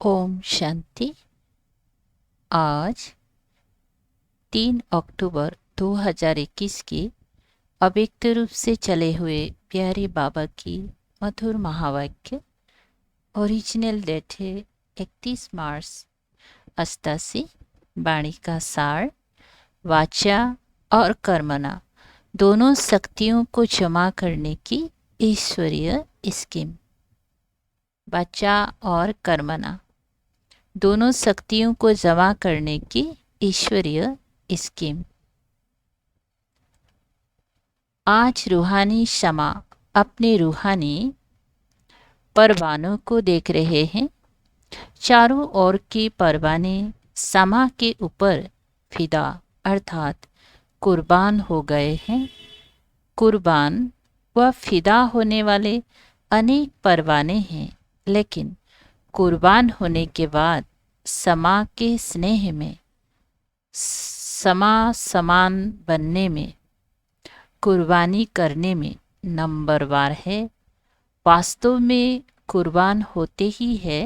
ओम शांति। आज 3 अक्टूबर 2021 की अव्यक्त रूप से चले हुए प्यारे बाबा की मधुर महावाक्य। ओरिजिनल डेट है 31 मार्च 88। वाणी का सार, वाचा और कर्मणा दोनों शक्तियों को जमा करने की ईश्वरीय स्कीम। वाचा और कर्मणा दोनों शक्तियों को जमा करने की ईश्वरीय स्कीम। आज रूहानी शमा अपने रूहानी परवानों को देख रहे हैं। चारों ओर के परवाने समा के ऊपर फिदा अर्थात कुर्बान हो गए हैं। कुर्बान व फिदा होने वाले अनेक परवाने हैं, लेकिन कुर्बान होने के बाद समा के स्नेह में समान बनने में, कुर्बानी करने में नंबरवार है। वास्तव में कुर्बान होते ही है।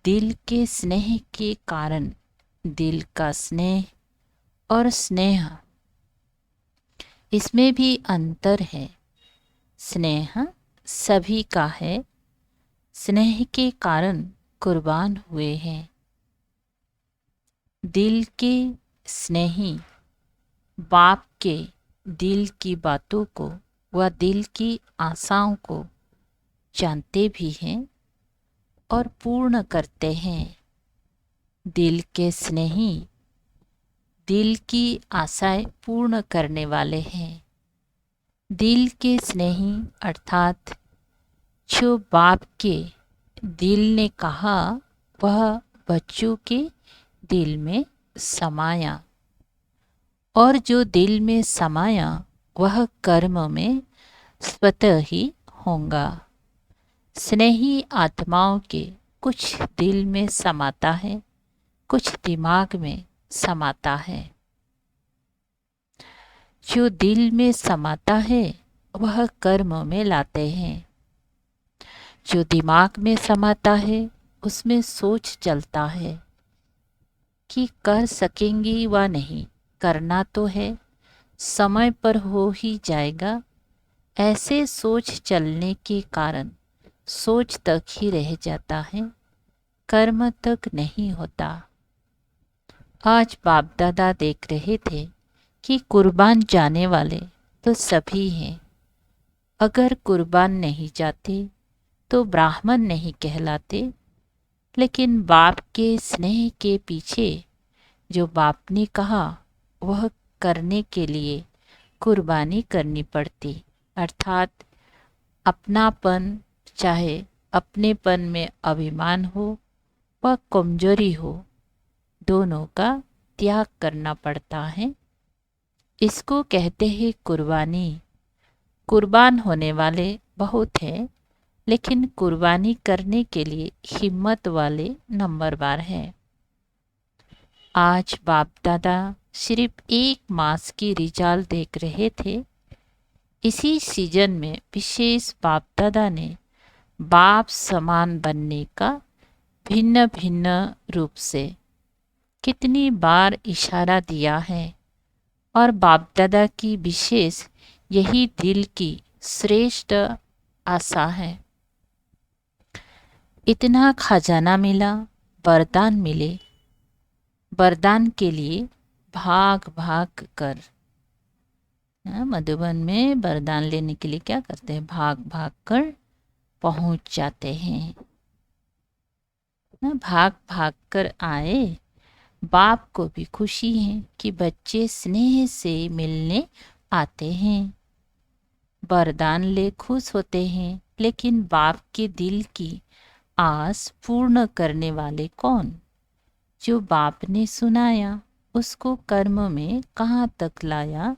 दिल के स्नेह के कारण दिल का स्नेह और स्नेह, इसमें भी अंतर है। स्नेह सभी का है। स्नेह के कारण कुर्बान हुए हैं। दिल के स्नेही बाप के दिल की बातों को व दिल की आशाओं को जानते भी हैं और पूर्ण करते हैं। दिल के स्नेही दिल की आशाएं पूर्ण करने वाले हैं। दिल के स्नेही अर्थात जो बाप के दिल ने कहा वह बच्चों के दिल में समाया, और जो दिल में समाया वह कर्म में स्वतः ही होगा। स्नेही आत्माओं के कुछ दिल में समाता है, कुछ दिमाग में समाता है। जो दिल में समाता है वह कर्म में लाते हैं। जो दिमाग में समाता है उसमें सोच चलता है कि कर सकेंगी व नहीं, करना तो है, समय पर हो ही जाएगा। ऐसे सोच चलने के कारण सोच तक ही रह जाता है, कर्म तक नहीं होता। आज बाप दादा देख रहे थे कि कुर्बान जाने वाले तो सभी हैं। अगर कुर्बान नहीं जाते तो ब्राह्मण नहीं कहलाते, लेकिन बाप के स्नेह के पीछे जो बाप ने कहा वह करने के लिए कुर्बानी करनी पड़ती, अर्थात अपनापन, चाहे अपनेपन में अभिमान हो व कमजोरी हो, दोनों का त्याग करना पड़ता है। इसको कहते हैं कुर्बानी। कुर्बान होने वाले बहुत हैं, लेकिन कुर्बानी करने के लिए हिम्मत वाले नंबरवार हैं। आज बाप दादा सिर्फ 1 मास की रिजल्ट देख रहे थे। इसी सीजन में विशेष बाप दादा ने बाप समान बनने का भिन्न भिन्न रूप से कितनी बार इशारा दिया है, और बाप दादा की विशेष यही दिल की श्रेष्ठ आशा है। इतना खजाना मिला, वरदान मिले, वरदान के लिए भाग भाग कर, मधुबन में वरदान लेने के लिए क्या करते हैं, भाग भाग कर पहुंच जाते हैं। भाग भाग कर आए। बाप को भी खुशी है कि बच्चे स्नेह से मिलने आते हैं, वरदान ले खुश होते हैं। लेकिन बाप के दिल की आस पूर्ण करने वाले कौन? जो बाप ने सुनाया उसको कर्म में कहाँ तक लाया।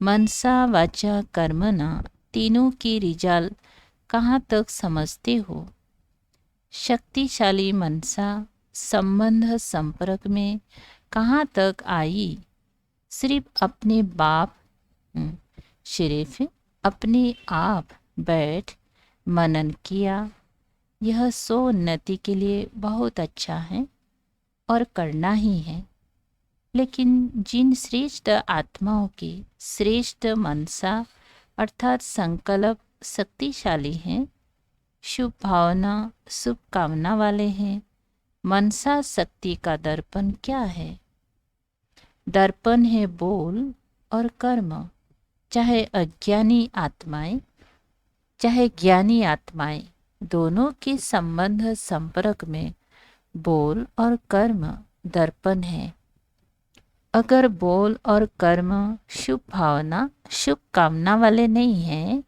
मनसा वाचा कर्मणा तीनों की रिजल्ट कहाँ तक समझते हो। शक्तिशाली मनसा संबंध संपर्क में कहाँ तक आई। सिर्फ अपने बाप सिर्फ अपने आप बैठ मनन किया, यह स्वोन्नति के लिए बहुत अच्छा है और करना ही है। लेकिन जिन श्रेष्ठ आत्माओं की श्रेष्ठ मनसा अर्थात संकल्प शक्तिशाली हैं, शुभ भावना शुभ कामना वाले हैं, मनसा शक्ति का दर्पण क्या है? दर्पण है बोल और कर्म। चाहे अज्ञानी आत्माएं चाहे ज्ञानी आत्माएं, दोनों के संबंध संपर्क में बोल और कर्म दर्पण है। अगर बोल और कर्म शुभ भावना शुभ कामना वाले नहीं हैं,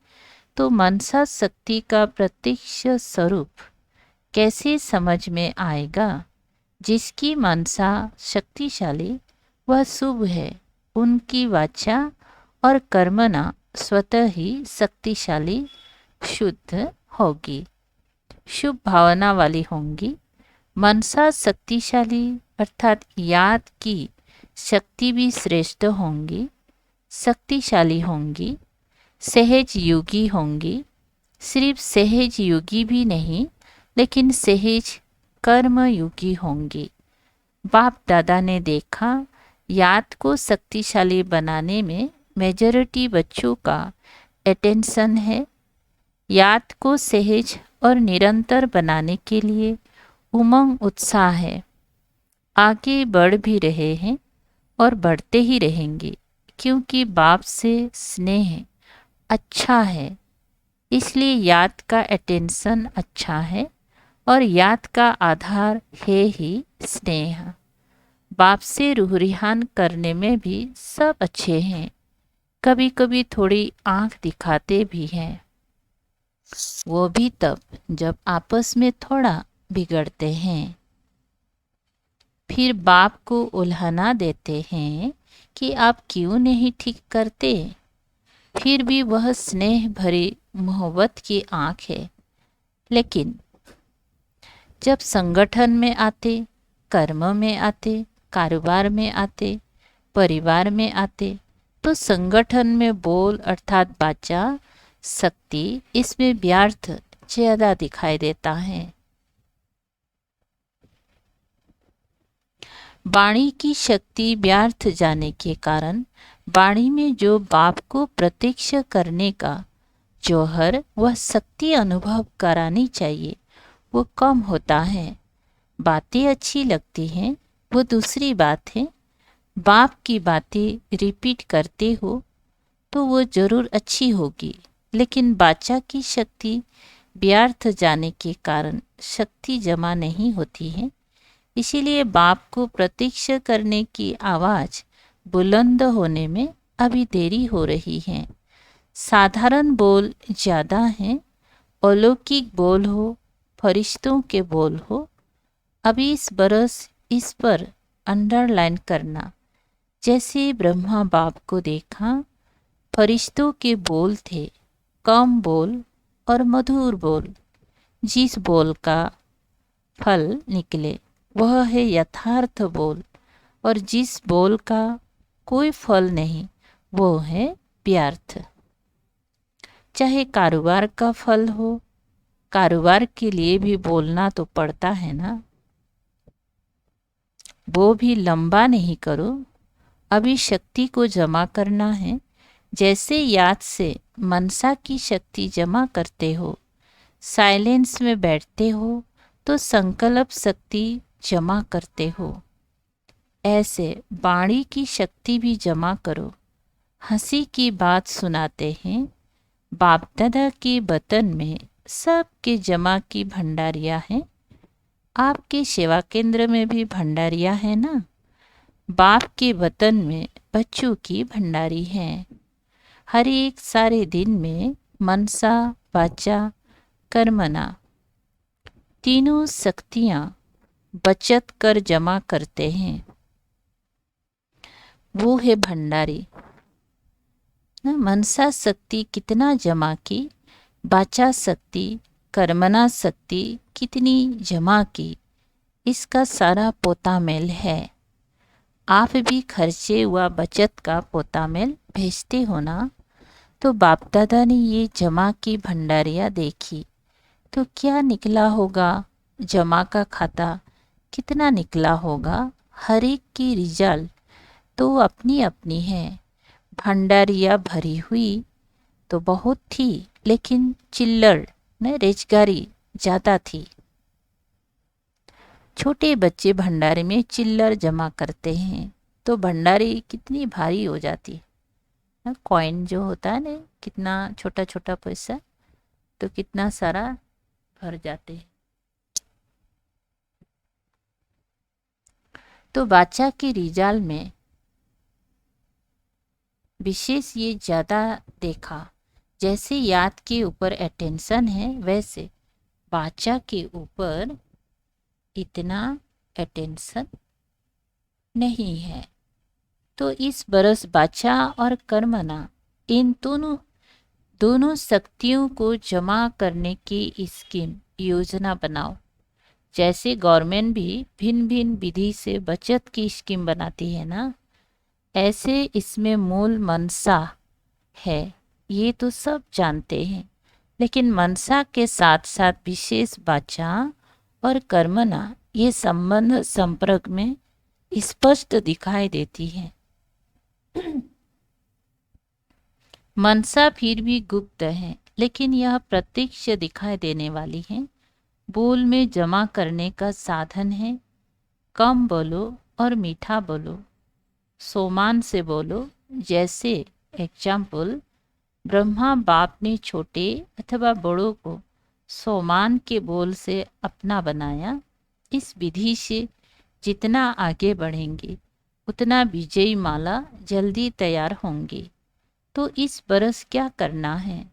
तो मनसा शक्ति का प्रत्यक्ष स्वरूप कैसे समझ में आएगा? जिसकी मनसा शक्तिशाली वह शुभ है, उनकी वाचा और कर्मना स्वतः ही शक्तिशाली शुद्ध होगी, शुभ भावना वाली होंगी। मनसा शक्तिशाली अर्थात याद की शक्ति भी श्रेष्ठ होंगी, शक्तिशाली होंगी, सहज योगी होंगी। सिर्फ सहज योगी भी नहीं, लेकिन सहज कर्म योगी होंगी। बाप दादा ने देखा, याद को शक्तिशाली बनाने में मेजॉरिटी बच्चों का अटेंशन है। याद को सहज और निरंतर बनाने के लिए उमंग उत्साह है। आगे बढ़ भी रहे हैं और बढ़ते ही रहेंगे, क्योंकि बाप से स्नेह अच्छा है, इसलिए याद का अटेंशन अच्छा है और याद का आधार है ही स्नेह। बाप से रूहरिहान करने में भी सब अच्छे हैं, कभी कभी थोड़ी आंख दिखाते भी हैं, वो भी तब जब आपस में थोड़ा बिगड़ते हैं। फिर बाप को उल्हाना देते हैं कि आप क्यों नहीं ठीक करते। फिर भी वह स्नेह भरी मोहब्बत की आंख है। लेकिन जब संगठन में आते, कर्म में आते, कारोबार में आते, परिवार में आते, तो संगठन में बोल अर्थात वाचा शक्ति इसमें व्यर्थ ज्यादा दिखाई देता है। वाणी की शक्ति व्यर्थ जाने के कारण वाणी में जो बाप को प्रत्यक्ष करने का जौहर वह शक्ति अनुभव करानी चाहिए, वो कम होता है। बातें अच्छी लगती हैं, वो दूसरी बात है। बाप की बातें रिपीट करते हो तो वो जरूर अच्छी होगी, लेकिन वाचा की शक्ति व्यर्थ जाने के कारण शक्ति जमा नहीं होती है। इसीलिए बाप को प्रत्यक्ष करने की आवाज़ बुलंद होने में अभी देरी हो रही है। साधारण बोल ज़्यादा हैं, अलौकिक बोल हो, फरिश्तों के बोल हो। अभी इस बरस इस पर अंडरलाइन करना। जैसे ब्रह्मा बाप को देखा, फरिश्तों के बोल थे, कम बोल और मधुर बोल। जिस बोल का फल निकले वह है यथार्थ बोल, और जिस बोल का कोई फल नहीं वो है व्यर्थ। चाहे कारोबार का फल हो, कारोबार के लिए भी बोलना तो पड़ता है ना। वो भी लंबा नहीं करो, अभी शक्ति को जमा करना है। जैसे याद से मनसा की शक्ति जमा करते हो, साइलेंस में बैठते हो तो संकल्प शक्ति जमा करते हो, ऐसे वाणी की शक्ति भी जमा करो। हंसी की बात सुनाते हैं, बाप दादा के वतन में सबके जमा की भंडारियाँ हैं। आपके सेवा केंद्र में भी भंडारियाँ हैं ना। बाप के वतन में बच्चों की भंडारी हैं। हर एक सारे दिन में मनसा वाचा कर्मना तीनों शक्तियाँ बचत कर जमा करते हैं, वो है भंडारी। मनसा शक्ति कितना जमा की, वाचा शक्ति कर्मना शक्ति कितनी जमा की, इसका सारा पोतामेल है। आप भी खर्चे हुआ बचत का पोतामेल भेजते हो ना। तो बाप दादा ने ये जमा की भंडारियाँ देखी, तो क्या निकला होगा, जमा का खाता कितना निकला होगा, हर एक की रिजल्ट तो अपनी अपनी है। भंडारिया भरी हुई तो बहुत थी, लेकिन चिल्लर न रेजगारी ज़्यादा थी। छोटे बच्चे भंडारे में चिल्लर जमा करते हैं तो भंडारी कितनी भारी हो जाती है। कॉइन जो होता है ना, कितना छोटा छोटा पैसा, तो कितना सारा भर जाते हैं। तो बादशाह के रिजाल में विशेष ये ज़्यादा देखा। जैसे याद के ऊपर अटेंशन है, वैसे बादशाह के ऊपर इतना अटेंशन नहीं है। तो इस बरस बादशाह और कर्मना इन दोनों शक्तियों को जमा करने की स्कीम योजना बनाओ। जैसे गवर्नमेंट भी भिन्न भिन्न विधि से बचत की स्कीम बनाती है ना, ऐसे इसमें मूल मनसा है, ये तो सब जानते हैं। लेकिन मनसा के साथ साथ विशेष बादशाह और कर्मना ये संबंध संपर्क में स्पष्ट दिखाई देती है। मनसा फिर भी गुप्त है, लेकिन यह प्रत्यक्ष दिखाई देने वाली है। बोल में जमा करने का साधन है। कम बोलो और मीठा बोलो, सोमान से बोलो। जैसे एग्जाम्पल, ब्रह्मा बाप ने छोटे अथवा बड़ों को सोमान के बोल से अपना बनाया। इस विधि से जितना आगे बढ़ेंगे उतना विजयी माला जल्दी तैयार होंगी। तो इस बरस क्या करना है?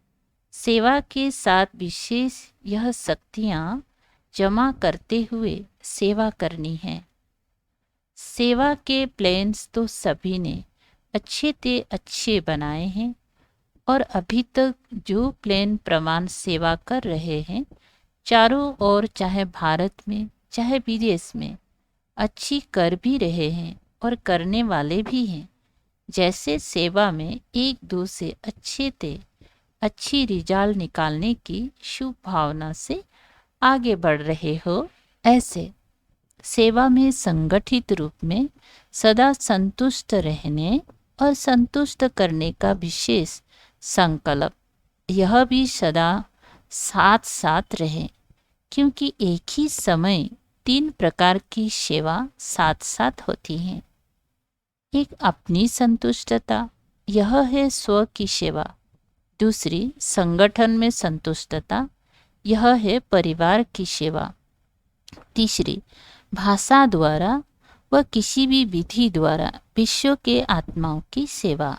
सेवा के साथ विशेष यह शक्तियाँ जमा करते हुए सेवा करनी है। सेवा के प्लान्स तो सभी ने अच्छे बनाए हैं, और अभी तक जो प्लान प्रमाण सेवा कर रहे हैं, चारों ओर चाहे भारत में चाहे विदेश में अच्छी कर भी रहे हैं और करने वाले भी हैं। जैसे सेवा में एक दो से अच्छी रिजाल निकालने की शुभ भावना से आगे बढ़ रहे हो, ऐसे सेवा में संगठित रूप में सदा संतुष्ट रहने और संतुष्ट करने का विशेष संकल्प, यह भी सदा साथ साथ रहे। क्योंकि एक ही समय 3 प्रकार की सेवा साथ साथ होती हैं। एक अपनी संतुष्टता, यह है स्व की सेवा। दूसरी संगठन में संतुष्टता, यह है परिवार की सेवा। तीसरी भाषा द्वारा व किसी भी विधि द्वारा विश्व के आत्माओं की सेवा।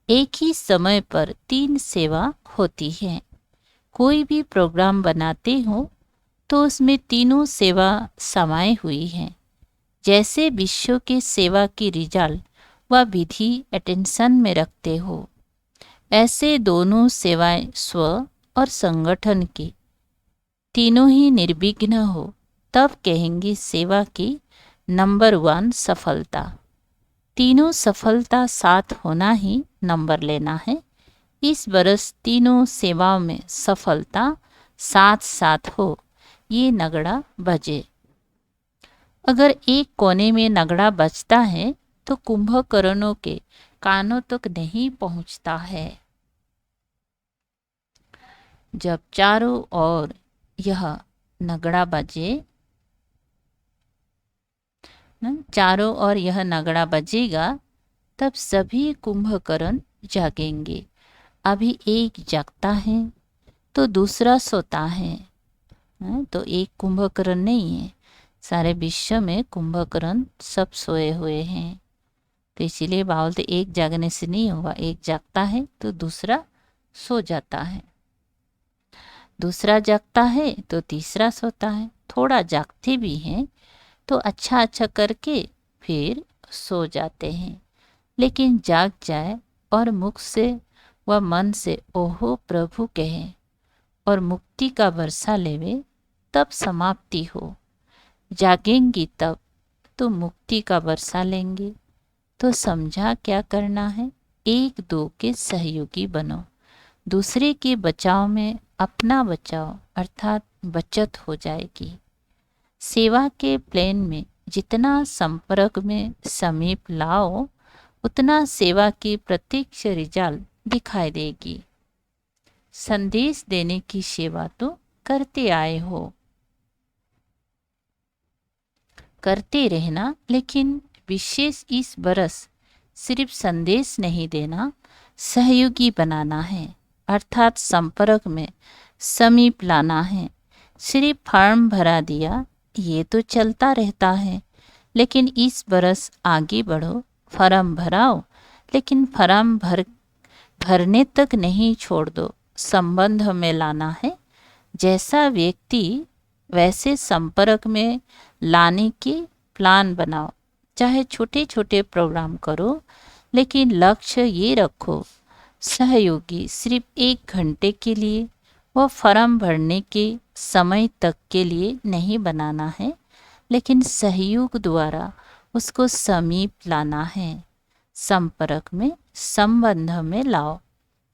एक ही समय पर 3 सेवा होती है। कोई भी प्रोग्राम बनाते हो तो उसमें तीनों सेवा समाये हुई हैं। जैसे विश्व के सेवा की रिजल्ट व विधि अटेंशन में रखते हो, ऐसे दोनों सेवाएं स्व और संगठन की तीनों ही निर्विघ्न हो, तब कहेंगे सेवा की नंबर 1 सफलता। तीनों सफलता साथ होना ही नंबर लेना है। इस बरस तीनों सेवाओं में सफलता साथ साथ हो, ये नगड़ा बजे। अगर एक कोने में नगड़ा बजता है तो कुंभकर्णों के कानों तक नहीं पहुंचता है। जब चारों ओर यह नगड़ा बजे, चारों ओर यह नगड़ा बजेगा, तब सभी कुंभकर्ण जागेंगे। अभी एक जागता है तो दूसरा सोता है। तो एक कुंभकर्ण नहीं है, सारे विश्व में कुंभकर्ण सब सोए हुए हैं। तो इसीलिए बोलते एक जागने से नहीं होगा, एक जागता है तो दूसरा सो जाता है, दूसरा जागता है तो तीसरा सोता है। थोड़ा जागते भी हैं तो अच्छा करके फिर सो जाते हैं। लेकिन जाग जाए और मुख से व मन से ओहो प्रभु कहें और मुक्ति का वर्षा लेवे, तब समाप्ति हो। जागेंगी तब तो मुक्ति का वर्षा लेंगे। तो समझा क्या करना है? 1-2 के सहयोगी बनो, दूसरे के बचाव में अपना बचाव अर्थात बचत हो जाएगी। सेवा के प्लेन में जितना संपर्क में समीप लाओ, उतना सेवा की प्रत्यक्ष रिजल्ट दिखाई देगी। संदेश देने की सेवा तो करते आए हो, करते रहना, लेकिन विशेष इस बरस सिर्फ संदेश नहीं देना, सहयोगी बनाना है, अर्थात संपर्क में समीप लाना है। सिर्फ फॉर्म भरा दिया ये तो चलता रहता है, लेकिन इस बरस आगे बढ़ो, फॉर्म भराओ, लेकिन फॉर्म भरने तक नहीं छोड़ दो, संबंध में लाना है। जैसा व्यक्ति वैसे संपर्क में लाने की प्लान बनाओ। चाहे छोटे छोटे प्रोग्राम करो, लेकिन लक्ष्य ये रखो, सहयोगी सिर्फ 1 घंटे के लिए व फॉर्म भरने के समय तक के लिए नहीं बनाना है, लेकिन सहयोग द्वारा उसको समीप लाना है, संपर्क में संबंध में लाओ,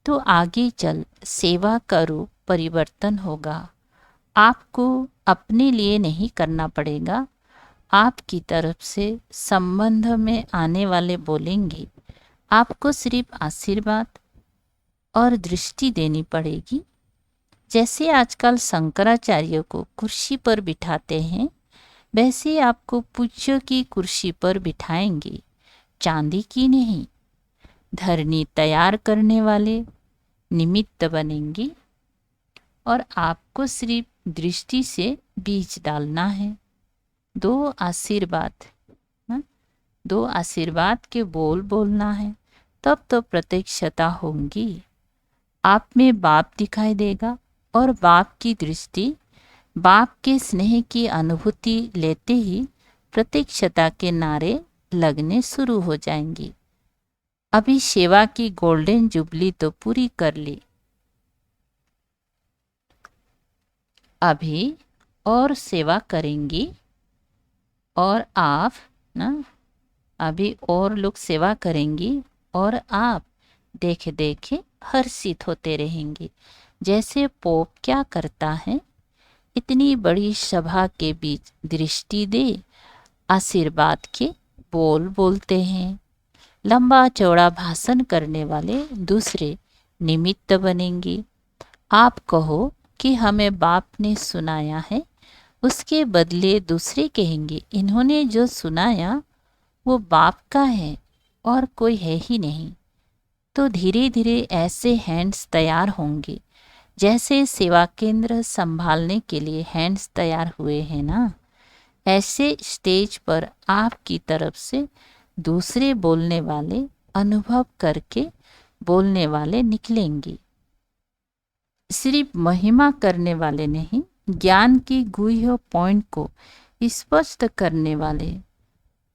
तो आगे चल सेवा का रूप परिवर्तन होगा। आपको अपने लिए नहीं करना पड़ेगा, आपकी तरफ से संबंध में आने वाले बोलेंगे। आपको सिर्फ आशीर्वाद और दृष्टि देनी पड़ेगी। जैसे आजकल शंकराचार्य को कुर्सी पर बिठाते हैं, वैसे आपको पूज्य की कुर्सी पर बिठाएंगे, चांदी की नहीं। धरनी तैयार करने वाले निमित्त बनेंगे और आपको सिर्फ दृष्टि से बीज डालना है। 2 आशीर्वाद के बोल बोलना है, तब तो प्रत्यक्षता होंगी। आप में बाप दिखाई देगा और बाप की दृष्टि, बाप के स्नेह की अनुभूति लेते ही प्रत्यक्षता के नारे लगने शुरू हो जाएंगी। अभी सेवा की गोल्डन जुबली तो पूरी कर ली, अभी और सेवा करेंगी, और आप अभी और लोग सेवा करेंगी और आप देखे देखे हर्षित होते रहेंगे। जैसे पोप क्या करता है, इतनी बड़ी सभा के बीच दृष्टि दे आशीर्वाद के बोल बोलते हैं। लंबा चौड़ा भाषण करने वाले दूसरे निमित्त बनेंगे। आप कहो कि हमें बाप ने सुनाया है, उसके बदले दूसरे कहेंगे इन्होंने जो सुनाया वो बाप का है और कोई है ही नहीं। तो धीरे धीरे ऐसे हैंड्स तैयार होंगे, जैसे सेवा केंद्र संभालने के लिए हैंड्स तैयार हुए हैं ना, ऐसे स्टेज पर आपकी तरफ से दूसरे बोलने वाले, अनुभव करके बोलने वाले निकलेंगे। सिर्फ महिमा करने वाले नहीं, ज्ञान की गुह्य पॉइंट को स्पष्ट करने वाले,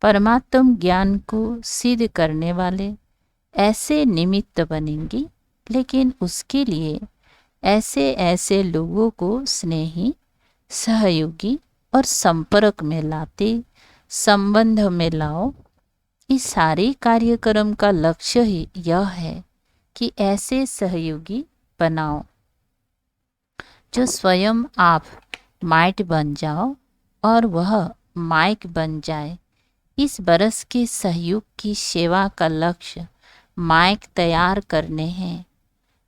परमात्म ज्ञान को सिद्ध करने वाले ऐसे निमित्त बनेंगे। लेकिन उसके लिए ऐसे ऐसे लोगों को स्नेही, सहयोगी और संपर्क में लाते, संबंध में लाओ। इस सारे कार्यक्रम का लक्ष्य ही यह है कि ऐसे सहयोगी बनाओ जो स्वयं आप माइट बन जाओ और वह माइक बन जाए। इस बरस के सहयोग की सेवा का लक्ष्य माइक तैयार करने हैं,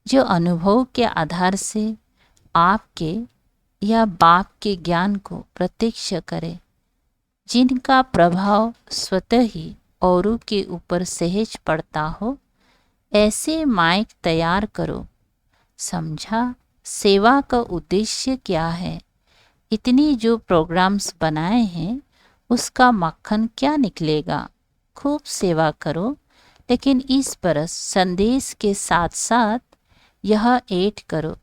जो अनुभव के आधार से आपके या बाप के ज्ञान को प्रत्यक्ष करे, जिनका प्रभाव स्वतः ही औरों के ऊपर सहज पड़ता हो। ऐसे माइक तैयार करो। समझा सेवा का उद्देश्य क्या है? इतनी जो प्रोग्राम्स बनाए हैं उसका मक्खन क्या निकलेगा? खूब सेवा करो, लेकिन इस बरस संदेश के साथ साथ यह ऐड करो,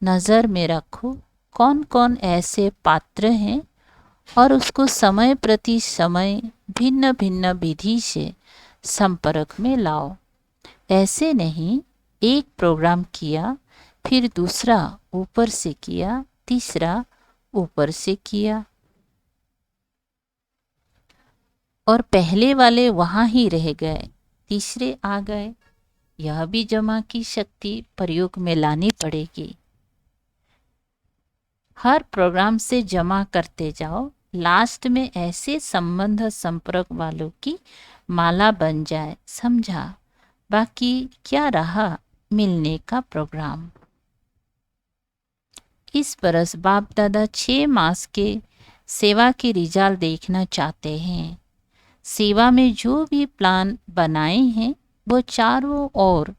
नज़र में रखो कौन कौन ऐसे पात्र हैं और उसको समय प्रति समय भिन्न भिन्न विधि से संपर्क में लाओ। ऐसे नहीं एक प्रोग्राम किया, फिर दूसरा ऊपर से किया, तीसरा ऊपर से किया और पहले वाले वहाँ ही रह गए, तीसरे आ गए। यह भी जमा की शक्ति प्रयोग में लानी पड़ेगी। हर प्रोग्राम से जमा करते जाओ, लास्ट में ऐसे संबंध संपर्क वालों की माला बन जाए। समझा? बाकी क्या रहा मिलने का प्रोग्राम। इस बरस बाप दादा 6 मास के सेवा के रिजल्ट देखना चाहते हैं। सेवा में जो भी प्लान बनाए हैं वो चारों ओर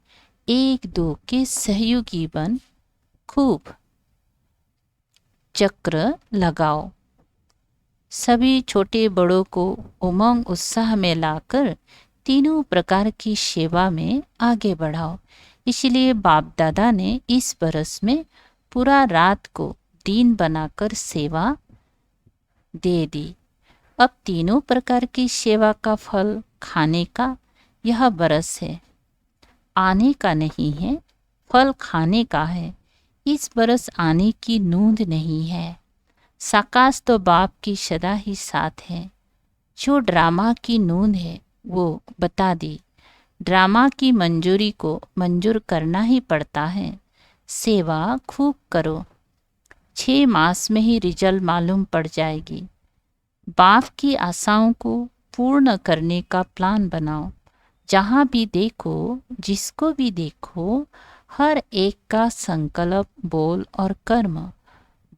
एक दो के सहयोगी बन खूब चक्र लगाओ। सभी छोटे बड़ों को उमंग उत्साह में लाकर तीनों प्रकार की सेवा में आगे बढ़ाओ। इसलिए बाप दादा ने इस बरस में पूरा रात को दिन बनाकर सेवा दे दी। अब तीनों प्रकार की सेवा का फल खाने का यह बरस है, आने का नहीं है। फल खाने का है। इस बरस आने की नूंद नहीं है। साकाश तो बाप की सदा ही साथ है। जो ड्रामा की नूंद है वो बता दी। ड्रामा की मंजूरी को मंजूर करना ही पड़ता है। सेवा खूब करो, 6 मास में ही रिजल्ट मालूम पड़ जाएगी। बाप की आशाओं को पूर्ण करने का प्लान बनाओ। जहाँ भी देखो, जिसको भी देखो, हर एक का संकल्प, बोल और कर्म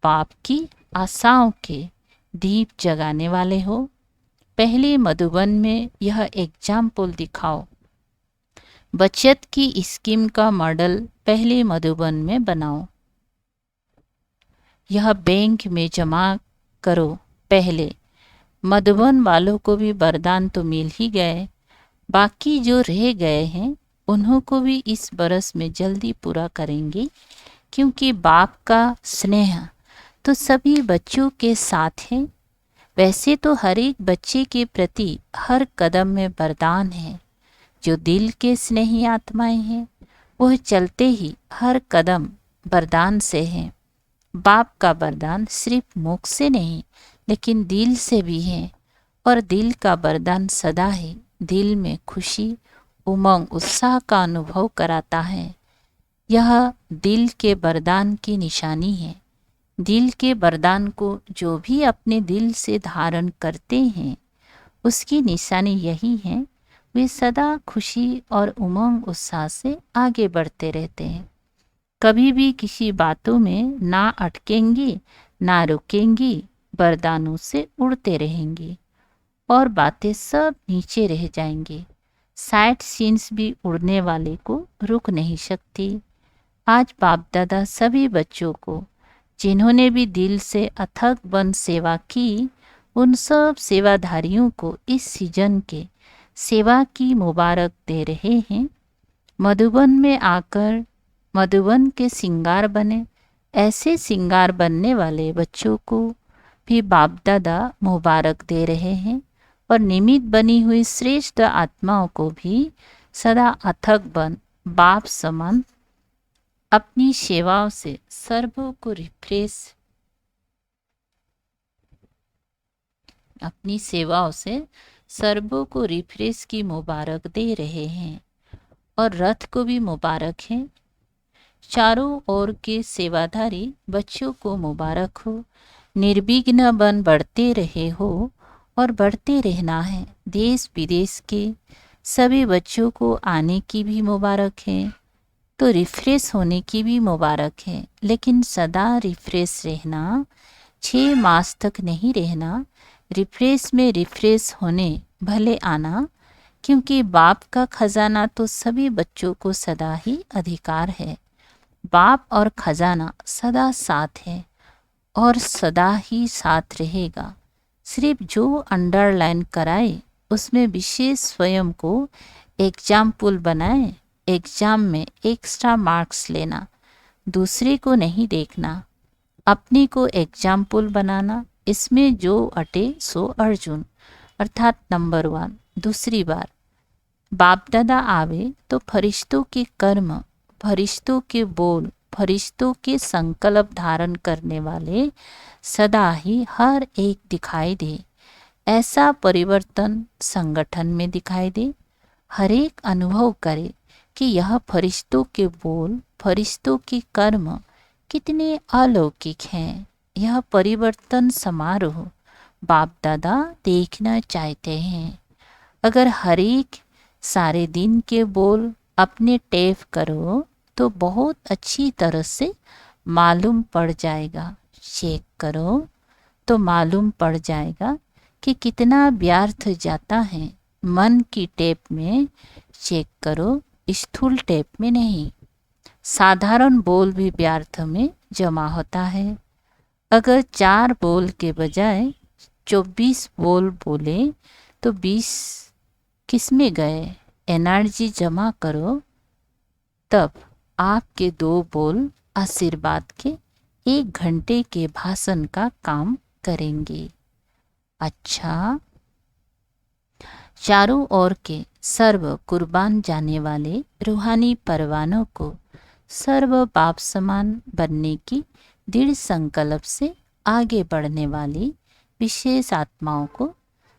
बाप की आशाओं के दीप जगाने वाले हो। पहले मधुबन में यह एग्जाम्पल दिखाओ। बचत की स्कीम का मॉडल पहले मधुबन में बनाओ। यह बैंक में जमा करो पहले। मधुबन वालों को भी वरदान तो मिल ही गए, बाकी जो रह गए हैं उन्हों को भी इस बरस में जल्दी पूरा करेंगे, क्योंकि बाप का स्नेह तो सभी बच्चों के साथ है। वैसे तो हर एक बच्चे के प्रति हर कदम में वरदान है। जो दिल के स्नेही आत्माएं हैं वह चलते ही हर कदम वरदान से है। बाप का वरदान सिर्फ मुख से नहीं लेकिन दिल से भी है, और दिल का वरदान सदा ही दिल में खुशी, उमंग, उत्साह का अनुभव कराता है। यह दिल के वरदान की निशानी है। दिल के वरदान को जो भी अपने दिल से धारण करते हैं उसकी निशानी यही है, वे सदा खुशी और उमंग उत्साह से आगे बढ़ते रहते हैं। कभी भी किसी बातों में ना अटकेंगी, ना रुकेंगी, वरदानों से उड़ते रहेंगी और बातें सब नीचे रह जाएंगी। साइड सीन्स भी उड़ने वाले को रुक नहीं सकती। आज बाप दादा सभी बच्चों को, जिन्होंने भी दिल से अथक बन सेवा की, उन सब सेवाधारियों को इस सीजन के सेवा की मुबारक दे रहे हैं। मधुबन में आकर मधुबन के सिंगार बने। ऐसे सिंगार बनने वाले बच्चों को भी बाप दादा मुबारक दे रहे हैं, और निमित्त बनी हुई श्रेष्ठ आत्माओं को भी सदा अथक बन बाप समान अपनी सेवाओं से सर्वों को रिफ्रेश की मुबारक दे रहे हैं, और रथ को भी मुबारक है। चारों ओर के सेवाधारी बच्चों को मुबारक हो। निर्विघ्न बन बढ़ते रहे हो और बढ़ते रहना है। देश विदेश के सभी बच्चों को आने की भी मुबारक है, तो रिफ्रेश होने की भी मुबारक है। लेकिन सदा रिफ्रेश रहना, 6 मास तक नहीं रहना। रिफ्रेश में रिफ्रेश होने भले आना, क्योंकि बाप का खजाना तो सभी बच्चों को सदा ही अधिकार है। बाप और खजाना सदा साथ है और सदा ही साथ रहेगा। सिर्फ जो अंडरलाइन कराए उसमें विशेष स्वयं को एग्जाम्पल बनाए। एग्जाम में एक्स्ट्रा मार्क्स लेना, दूसरे को नहीं देखना, अपने को एग्जाम्पल बनाना। इसमें जो अटे सो अर्जुन, अर्थात नंबर 1। दूसरी बार बाप दादा आवे तो फरिश्तों के कर्म, फरिश्तों के बोल, फरिश्तों के संकल्प धारण करने वाले सदा ही हर एक दिखाई दे। ऐसा परिवर्तन संगठन में दिखाई दे। हर एक अनुभव करे कि यह फरिश्तों के बोल, फरिश्तों के कर्म कितने अलौकिक हैं। यह परिवर्तन समारोह बाप दादा देखना चाहते हैं। अगर हर एक सारे दिन के बोल अपने टेप करो तो बहुत अच्छी तरह से मालूम पड़ जाएगा। चेक करो तो मालूम पड़ जाएगा कि कितना व्यर्थ जाता है। मन की टेप में चेक करो, स्थूल टेप में नहीं। साधारण बोल भी व्यर्थ में जमा होता है। अगर 4 बोल के बजाय 24 बोल बोले तो 20 किस में गए? एनर्जी जमा करो, तब आपके 2 बोल आशीर्वाद के 1 घंटे के भाषण का काम करेंगे। अच्छा, चारों ओर के सर्व कुर्बान जाने वाले रूहानी परवानों को सर्व बाप समान बनने की दृढ़ संकल्प से आगे बढ़ने वाली विशेष आत्माओं को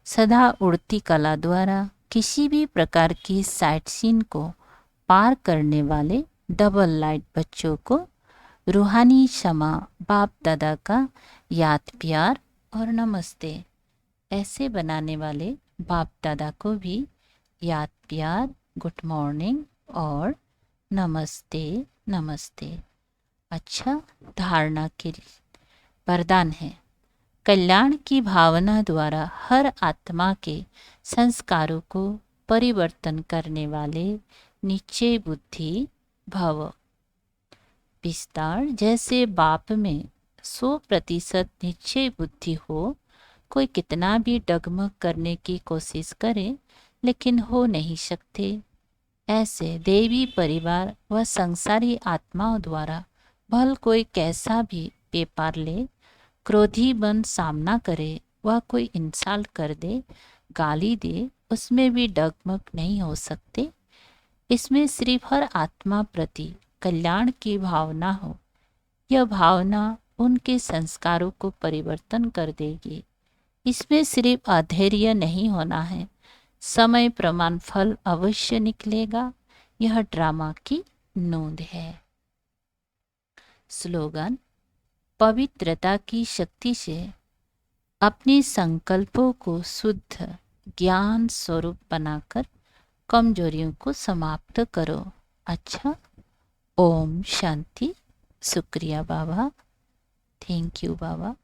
सदा उड़ती कला द्वारा किसी भी प्रकार की साइट सीन को पार करने वाले डबल लाइट बच्चों को रूहानी क्षमा बाप दादा का याद प्यार और नमस्ते ऐसे बनाने वाले बाप दादा को भी याद प्यार, गुड मॉर्निंग और नमस्ते नमस्ते। अच्छा, धारणा के वरदान है। कल्याण की भावना द्वारा हर आत्मा के संस्कारों को परिवर्तन करने वाले निश्चय बुद्धि भव। विस्तार, जैसे बाप में 100% निश्चय बुद्धि हो, कोई कितना भी डगमग करने की कोशिश करे लेकिन हो नहीं सकते। ऐसे देवी परिवार व संसारी आत्माओं द्वारा भल कोई कैसा भी पेपर ले, क्रोधी बन सामना करे, वह कोई इंसल्ट कर दे, गाली दे, उसमें भी डगमग नहीं हो सकते। इसमें सिर्फ हर आत्मा प्रति कल्याण की भावना हो। यह भावना उनके संस्कारों को परिवर्तन कर देगी। इसमें सिर्फ अधैर्य नहीं होना है, समय प्रमाण फल अवश्य निकलेगा। यह ड्रामा की नोंद है। स्लोगन, पवित्रता की शक्ति से अपने संकल्पों को शुद्ध ज्ञान स्वरूप बनाकर कमजोरियों को समाप्त करो। अच्छा, ओम शांति। शुक्रिया बाबा, थैंक यू बाबा।